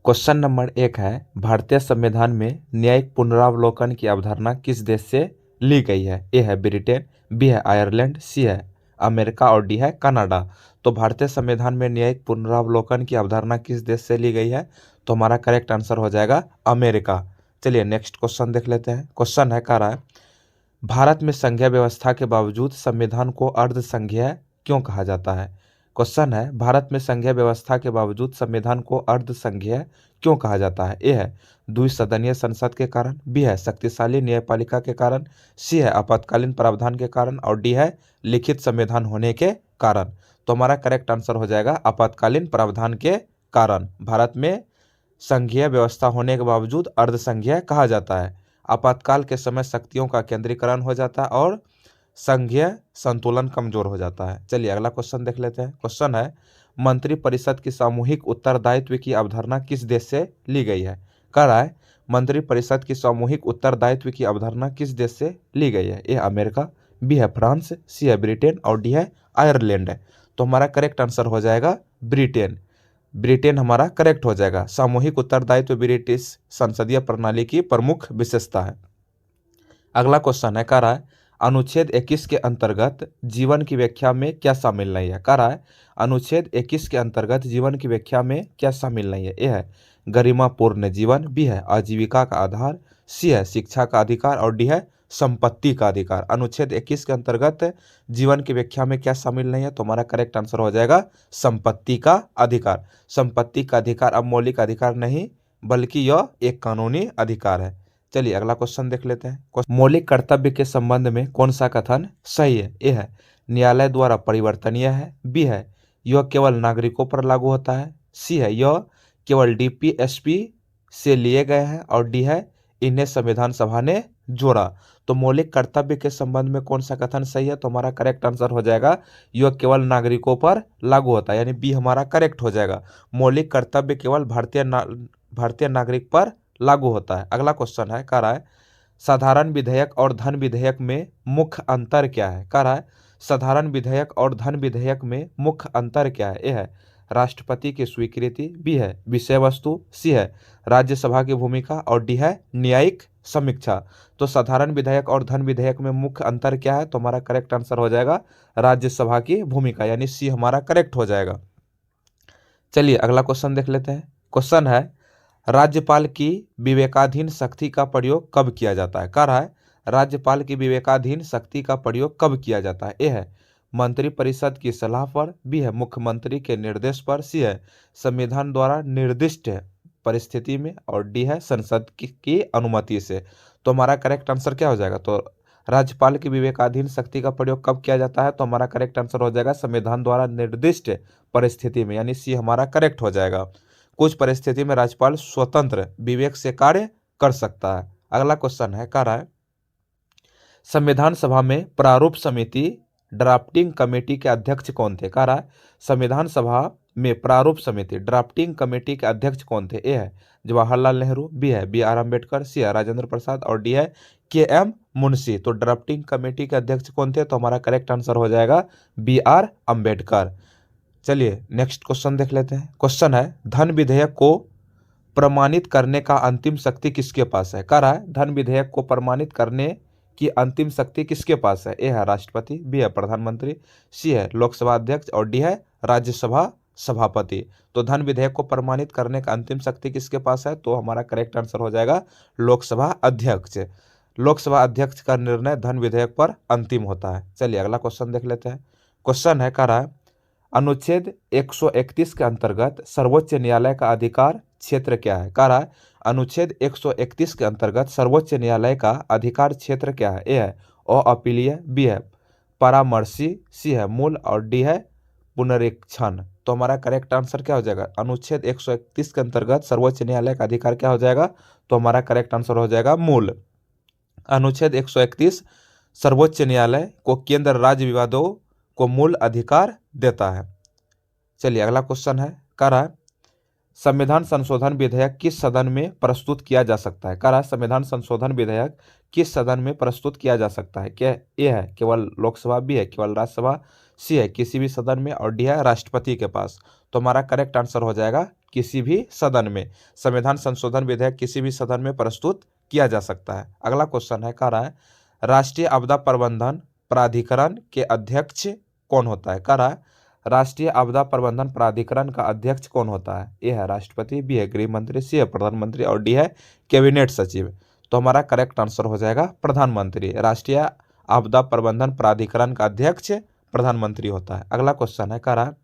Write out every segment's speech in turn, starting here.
Question number 1 है, भारतीय संविधान में न्यायिक पुनरावलोकन की अवधारणा किस देश से ली गई है? ए है ब्रिटेन, बी है आयरलैंड, सी है अमेरिका और डी है कनाडा। तो भारतीय संविधान में न्यायिक पुनरावलोकन की अवधारणा किस देश से ली गई है? तो हमारा करेक्ट आंसर हो जाएगा अमेरिका। चलिए नेक्स्ट क्वेश्चन देख लेते हैं। क्वेश्चन है, कह रहा है भारत में संघीय व्यवस्था के बावजूद संविधान को अर्ध संघीय क्यों कहा जाता है? क्वेश्चन है, भारत में संघीय व्यवस्था के बावजूद संविधान को अर्ध संघीय क्यों कहा जाता है? ए है द्विसदनीय संसद के कारण, बी है शक्तिशाली न्यायपालिका के कारण, सी है आपातकालीन प्रावधान के कारण और डी है लिखित संविधान होने के कारण। तो हमारा करेक्ट आंसर हो जाएगा आपातकालीन प्रावधान के कारण भारत में संघीय व्यवस्था होने के बावजूद अर्ध संघीय कहा जाता है। आपातकाल के समय शक्तियों का केंद्रीकरण हो जाता है और संघीय संतुलन कमजोर हो जाता है। चलिए अगला क्वेश्चन देख लेते हैं। क्वेश्चन है, मंत्रिपरिषद की सामूहिक उत्तरदायित्व की अवधारणा किस देश से ली गई है? कह रहा है मंत्रिपरिषद की सामूहिक उत्तरदायित्व की अवधारणा किस देश से ली गई है? ए अमेरिका, बी है फ्रांस, सी है ब्रिटेन और डी है आयरलैंड। तो हमारा करेक्ट आंसर हो जाएगा ब्रिटेन। ब्रिटेन हमारा करेक्ट हो जाएगा। सामूहिक उत्तरदायित्व ब्रिटिश संसदीय प्रणाली की प्रमुख विशेषता है। अगला क्वेश्चन है, कह रहा है अनुच्छेद 21 के अंतर्गत जीवन की व्याख्या में क्या शामिल नहीं है? कह रहा है अनुच्छेद 21 के अंतर्गत जीवन की व्याख्या में क्या शामिल नहीं है? ए है गरिमापूर्ण जीवन, बी है आजीविका का आधार, सी है शिक्षा का अधिकार और डी है संपत्ति का अधिकार। अनुच्छेद 21 के अंतर्गत जीवन की व्याख्या में क्या शामिल नहीं है? तो हमारा करेक्ट आंसर हो जाएगा संपत्ति का अधिकार। संपत्ति का अधिकार अब मौलिक अधिकार नहीं बल्कि यह एक कानूनी अधिकार है। चलिए अगला क्वेश्चन देख लेते हैं। मौलिक कर्तव्य के संबंध में कौन सा कथन सही है? ए है न्यायालय द्वारा परिवर्तनीय है, बी है यह केवल नागरिकों पर लागू होता है, सी है यह केवल डीपीएसपी से लिए गए हैं और डी है इन्हें संविधान सभा ने जोड़ा। तो मौलिक कर्तव्य के संबंध में कौन सा कथन सही है? तो हमारा करेक्ट आंसर हो जाएगा यह केवल नागरिकों पर लागू होता है, यानी बी हमारा करेक्ट हो जाएगा। मौलिक कर्तव्य केवल भारतीय नागरिक पर लागू होता है। अगला क्वेश्चन है, कह रहा है साधारण विधेयक और धन विधेयक में मुख्य अंतर क्या है? कह रहा है साधारण विधेयक और धन विधेयक में मुख्य अंतर क्या है? ए है राष्ट्रपति की स्वीकृति, बी है विषय वस्तु, सी है राज्यसभा की भूमिका और डी है न्यायिक समीक्षा। तो साधारण विधेयक और धन विधेयक में मुख्य अंतर क्या है? तो हमारा करेक्ट आंसर हो जाएगा राज्यसभा की भूमिका, यानी सी हमारा करेक्ट हो जाएगा। चलिए अगला क्वेश्चन देख लेते हैं। क्वेश्चन है राज्यपाल की विवेकाधीन शक्ति का प्रयोग कब किया जाता है? कह रहा है राज्यपाल की विवेकाधीन शक्ति का प्रयोग कब किया जाता है? ए है मंत्रिपरिषद की सलाह पर, बी है मुख्यमंत्री के निर्देश पर, सी है संविधान द्वारा निर्दिष्ट परिस्थिति में और डी है संसद की अनुमति से। तो हमारा करेक्ट आंसर क्या हो जाएगा? तो राज्यपाल की विवेकाधीन शक्ति का प्रयोग कब किया जाता है? तो हमारा करेक्ट आंसर हो जाएगा संविधान द्वारा निर्दिष्ट परिस्थिति में, यानी सी हमारा करेक्ट हो जाएगा। कुछ परिस्थिति में राज्यपाल स्वतंत्र विवेक से कार्य कर सकता है। अगला क्वेश्चन है, कह रहा है संविधान सभा में प्रारूप समिति ड्राफ्टिंग कमेटी के अध्यक्ष कौन थे? कह रहा है संविधान सभा में प्रारूप समिति ड्राफ्टिंग कमेटी के अध्यक्ष कौन थे? ए है जवाहरलाल नेहरू, बी है बी आर अम्बेडकर, सी है राजेंद्र प्रसाद और डी है के एम मुंशी। तो ड्राफ्टिंग कमेटी के अध्यक्ष कौन थे? तो हमारा करेक्ट आंसर हो जाएगा बी आर अम्बेडकर। चलिए नेक्स्ट क्वेश्चन देख लेते हैं। क्वेश्चन है धन विधेयक को प्रमाणित करने का अंतिम शक्ति किसके पास है? कह रहा है धन विधेयक को प्रमाणित करने की अंतिम शक्ति किसके पास है? ए है राष्ट्रपति, बी है प्रधानमंत्री, सी है लोकसभा अध्यक्ष और डी है राज्यसभा सभापति। तो धन विधेयक को प्रमाणित करने का अंतिम शक्ति किसके पास है? तो हमारा करेक्ट आंसर हो जाएगा लोकसभा अध्यक्ष। लोकसभा अध्यक्ष का निर्णय धन विधेयक पर अंतिम होता है। चलिए अगला क्वेश्चन देख लेते हैं। क्वेश्चन है, कह रहा है अनुच्छेद 131 के अंतर्गत सर्वोच्च न्यायालय का अधिकार क्षेत्र क्या है? कह रहा है अनुच्छेद 131 के अंतर्गत सर्वोच्च न्यायालय का अधिकार क्षेत्र क्या है? ए है अपीलीय, बी है परामर्शी, सी है मूल और डी है पुनरीक्षण। तो हमारा करेक्ट आंसर क्या हो जाएगा? अनुच्छेद 131 के अंतर्गत सर्वोच्च न्यायालय का अधिकार क्या हो जाएगा? तो हमारा करेक्ट आंसर हो जाएगा मूल। अनुच्छेद 131 सर्वोच्च न्यायालय को केंद्र राज्य विवादों को मूल अधिकार देता है। चलिए अगला क्वेश्चन है, कह रहा है संविधान संशोधन विधेयक किस सदन में प्रस्तुत किया जा सकता है? कह रहा है संविधान संशोधन विधेयक किस सदन में प्रस्तुत किया जा सकता है? क्या ए है केवल लोकसभा, बी है केवल राज्यसभा, सी है किसी भी सदन में और डी है राष्ट्रपति के पास। तो हमारा करेक्ट आंसर हो जाएगा किसी भी सदन में। संविधान संशोधन विधेयक किसी भी सदन में प्रस्तुत किया जा सकता है। अगला क्वेश्चन है, कह रहा है राष्ट्रीय आपदा प्रबंधन प्राधिकरण के अध्यक्ष कौन होता है। कह रहा है राष्ट्रीय आपदा प्रबंधन प्राधिकरण का अध्यक्ष कौन होता है। ए है राष्ट्रपति, बी है गृह मंत्री, सी है प्रधानमंत्री और डी है कैबिनेट सचिव। तो हमारा करेक्ट आंसर हो जाएगा प्रधानमंत्री। राष्ट्रीय आपदा प्रबंधन प्राधिकरण का अध्यक्ष प्रधानमंत्री होता है। अगला क्वेश्चन है, कह रहा है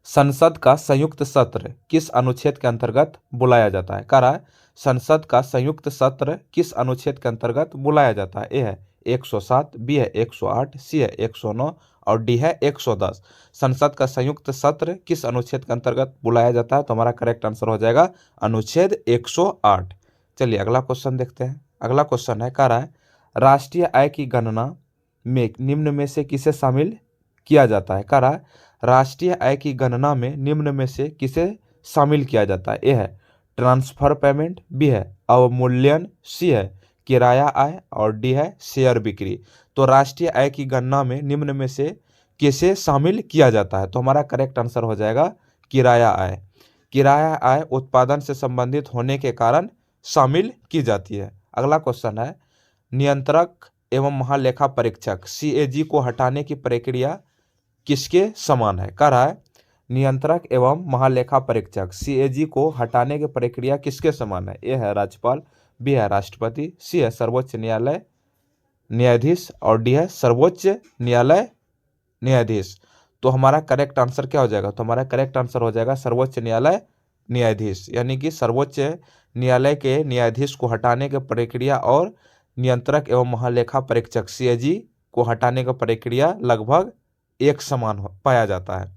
संसद का संयुक्त सत्र किस अनुच्छेद के अंतर्गत बुलाया जाता है। कह रहा है संसद का संयुक्त सत्र किस अनुच्छेद के अंतर्गत बुलाया जाता है। ए है 107, बी है 108, सी है 109 और डी है 110। संसद का संयुक्त सत्र किस अनुच्छेद के अंतर्गत बुलाया जाता है। तो हमारा करेक्ट आंसर हो जाएगा अनुच्छेद 108। चलिए अगला क्वेश्चन देखते हैं। अगला क्वेश्चन है, कह रहा है राष्ट्रीय आय की गणना में निम्न में से किसे शामिल किया जाता है। कह रहा है राष्ट्रीय आय की गणना में निम्न में से किसे शामिल किया जाता है। ए है ट्रांसफर पेमेंट, बी है अवमूल्यन, सी है किराया आय और डी है शेयर बिक्री। तो राष्ट्रीय आय की गणना में निम्न में से किसे शामिल किया जाता है। तो हमारा करेक्ट आंसर हो जाएगा किराया आय। किराया आय उत्पादन से संबंधित होने के कारण शामिल की जाती है। अगला क्वेश्चन है नियंत्रक एवं महालेखा परीक्षक सीएजी को हटाने की प्रक्रिया किसके समान है। कह रहा है नियंत्रक एवं महालेखा परीक्षक सीएजी को हटाने की प्रक्रिया किसके समान है। ए है राज्यपाल, बी है राष्ट्रपति, सी है सर्वोच्च न्यायालय न्यायाधीश और डी है सर्वोच्च न्यायालय न्यायाधीश। तो हमारा करेक्ट आंसर क्या हो जाएगा। तो हमारा करेक्ट आंसर हो जाएगा सर्वोच्च न्यायालय न्यायाधीश, यानी कि सर्वोच्च न्यायालय के न्यायाधीश को हटाने की प्रक्रिया और नियंत्रक एवं महालेखा परीक्षक सीएजी को हटाने की प्रक्रिया लगभग एक समान पाया जाता है।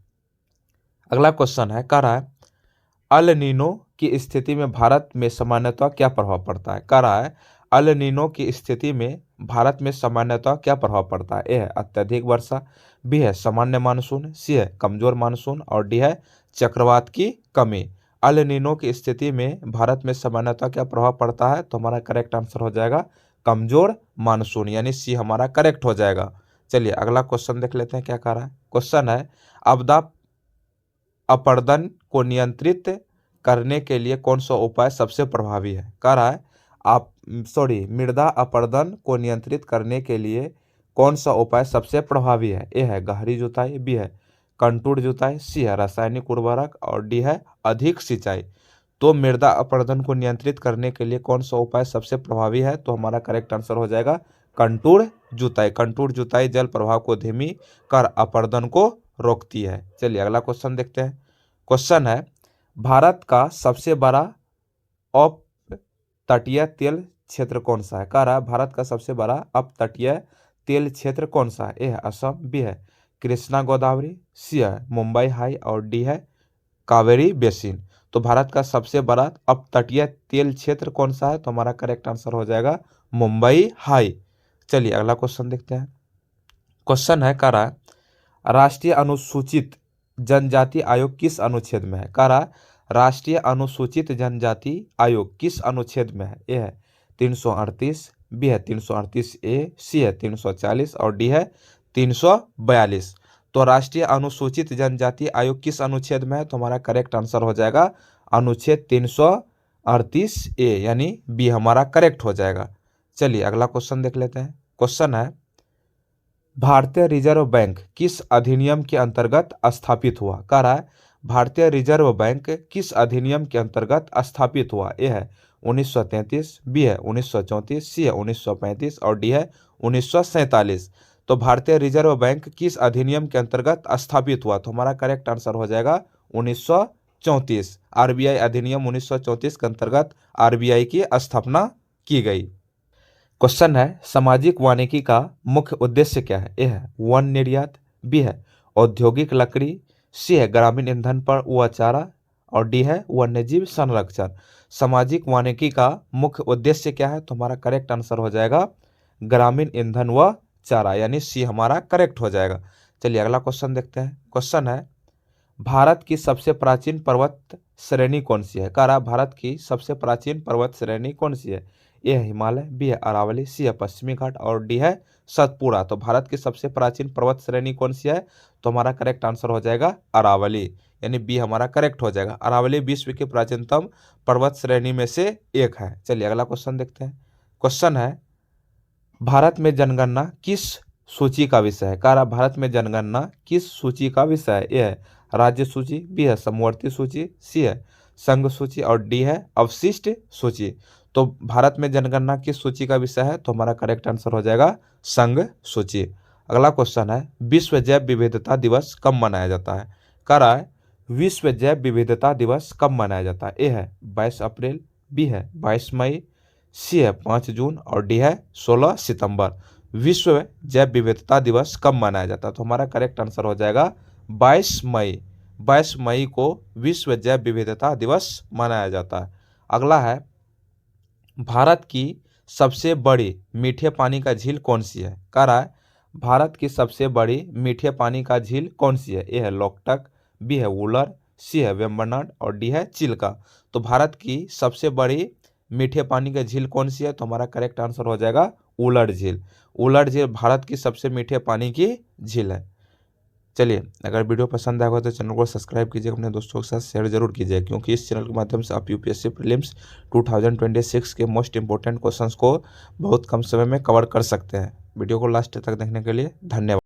अगला क्वेश्चन है, कह रहा है अल नीनो की स्थिति में भारत में सामान्यतः क्या प्रभाव पड़ता है। कह रहा है अल नीनो की स्थिति में भारत में सामान्यतः क्या प्रभाव पड़ता है। ए है अत्यधिक वर्षा, बी है सामान्य मानसून, सी है कमजोर मानसून और डी है चक्रवात की कमी। अल नीनो की स्थिति में भारत में सामान्यतः क्या प्रभाव पड़ता है। तो हमारा करेक्ट आंसर हो जाएगा कमजोर मानसून, यानी सी हमारा करेक्ट हो जाएगा। चलिए अगला क्वेश्चन देख लेते हैं क्या कह रहा है। क्वेश्चन है आपदा अपरदन को नियंत्रित करने के लिए कौन सा उपाय सबसे प्रभावी है। कह रहा है मृदा अपरदन को नियंत्रित करने के लिए कौन सा उपाय सबसे प्रभावी है। ए है गहरी जुताई, बी है कंटूर जुताई, सी है रासायनिक उर्वरक और डी है अधिक सिंचाई। तो मृदा अपरदन को नियंत्रित करने के लिए कौन सा उपाय सबसे प्रभावी है। तो हमारा करेक्ट आंसर हो जाएगा कंटूर जुताई। कंटूर जुताई जल प्रवाह को धीमी कर अपरदन को रोकती है। चलिए अगला क्वेश्चन देखते हैं। क्वेश्चन है भारत का सबसे बड़ा अपतटीय तेल क्षेत्र कौन सा है। कह रहा है भारत का सबसे बड़ा अपतटीय तेल क्षेत्र कौन सा है। ए है असम, बी है कृष्णा गोदावरी, सी है मुंबई हाई और डी है कावेरी बेसिन। तो भारत का सबसे बड़ा अपतटीय तेल क्षेत्र कौन सा है। तो हमारा करेक्ट आंसर हो जाएगा मुंबई हाई। चलिए अगला क्वेश्चन देखते हैं। क्वेश्चन है, कह रहा है राष्ट्रीय अनुसूचित जनजाति आयोग किस अनुच्छेद में है। कह रहा है राष्ट्रीय अनुसूचित जनजाति आयोग किस अनुच्छेद में है। ए है 338, बी है 338 ए, सी है 340 और डी है 342। तो राष्ट्रीय अनुसूचित जनजाति आयोग किस अनुच्छेद में है। तो हमारा करेक्ट आंसर हो जाएगा अनुच्छेद 338 ए, यानी बी हमारा करेक्ट हो जाएगा। चलिए अगला क्वेश्चन देख लेते हैं। क्वेश्चन है भारतीय रिजर्व बैंक किस अधिनियम के अंतर्गत स्थापित हुआ। कह रहा है भारतीय रिजर्व बैंक किस अधिनियम के अंतर्गत स्थापित हुआ। ए है 1933, बी है 1934, सी है 1935 और डी है 1947। तो भारतीय रिजर्व बैंक किस अधिनियम के अंतर्गत स्थापित हुआ। तो हमारा करेक्ट आंसर हो जाएगा 1934। आरबीआई अधिनियम 1934 के अंतर्गत आरबीआई की स्थापना की गई। क्वेश्चन है सामाजिक वानिकी का मुख्य उद्देश्य क्या है। ए है वन निर्यात, बी है औद्योगिक लकड़ी, सी है ग्रामीण ईंधन पर व चारा और डी है वन्यजीव संरक्षण। सामाजिक वानिकी का मुख्य उद्देश्य क्या है। तो हमारा करेक्ट आंसर हो जाएगा ग्रामीण ईंधन व चारा, यानी सी हमारा करेक्ट हो जाएगा। चलिए अगला क्वेश्चन देखते हैं। क्वेश्चन है भारत की सबसे प्राचीन पर्वत श्रेणी कौन सी है? कह रहा भारत की सबसे प्राचीन पर्वत श्रेणी कौन सी है? ए है हिमालय, बी है अरावली, सी है पश्चिमी घाट और डी है सतपुड़ा। तो भारत की सबसे प्राचीन पर्वत श्रेणी कौन सी है? तो हमारा करेक्ट आंसर हो जाएगा अरावली, यानी बी हमारा करेक्ट हो जाएगा। अरावली विश्व की प्राचीनतम पर्वत श्रेणी में से एक है। चलिए अगला क्वेश्चन देखते हैं। क्वेश्चन है, भारत में जनगणना किस सूची का विषय है? कह रहा भारत में जनगणना किस सूची का विषय है? ए है राज्य सूची, बी है समवर्ती सूची, सी है संघ सूची और डी है अवशिष्ट सूची। तो भारत में जनगणना किस सूची का विषय है? तो हमारा करेक्ट आंसर हो जाएगा संघ सूची। अगला क्वेश्चन है, विश्व जैव विविधता दिवस कब मनाया जाता है? कह रहा है विश्व जैव विविधता दिवस कब मनाया जाता है? ए है 22 अप्रैल, बी है 22 मई, सी है 5 जून और डी है 16 सितंबर। विश्व जैव विविधता दिवस कब मनाया जाता है? तो हमारा करेक्ट आंसर हो जाएगा 22 मई। 22 मई को विश्व जैव विविधता दिवस मनाया जाता है। अगला है, भारत की सबसे बड़ी मीठे पानी का झील कौन सी है? कह रहा है भारत की सबसे बड़ी मीठे पानी का झील कौन सी है? ए है लोकटक, बी है वुलर, सी है वेम्बनाड और डी है चिल्का। तो भारत की सबसे बड़ी मीठे पानी का झील कौन सी है? तो हमारा करेक्ट आंसर हो जाएगा उलर झील। उलर झील भारत की सबसे मीठे पानी की झील है। चलिए अगर वीडियो पसंद आएगा तो चैनल को सब्सक्राइब कीजिए, अपने दोस्तों के साथ शेयर जरूर कीजिए, क्योंकि इस चैनल के माध्यम से आप यूपीएससी प्रीलिम्स 2026 के मोस्ट इंपॉर्टेंट क्वेश्चंस को बहुत कम समय में कवर कर सकते हैं। वीडियो को लास्ट तक देखने के लिए धन्यवाद।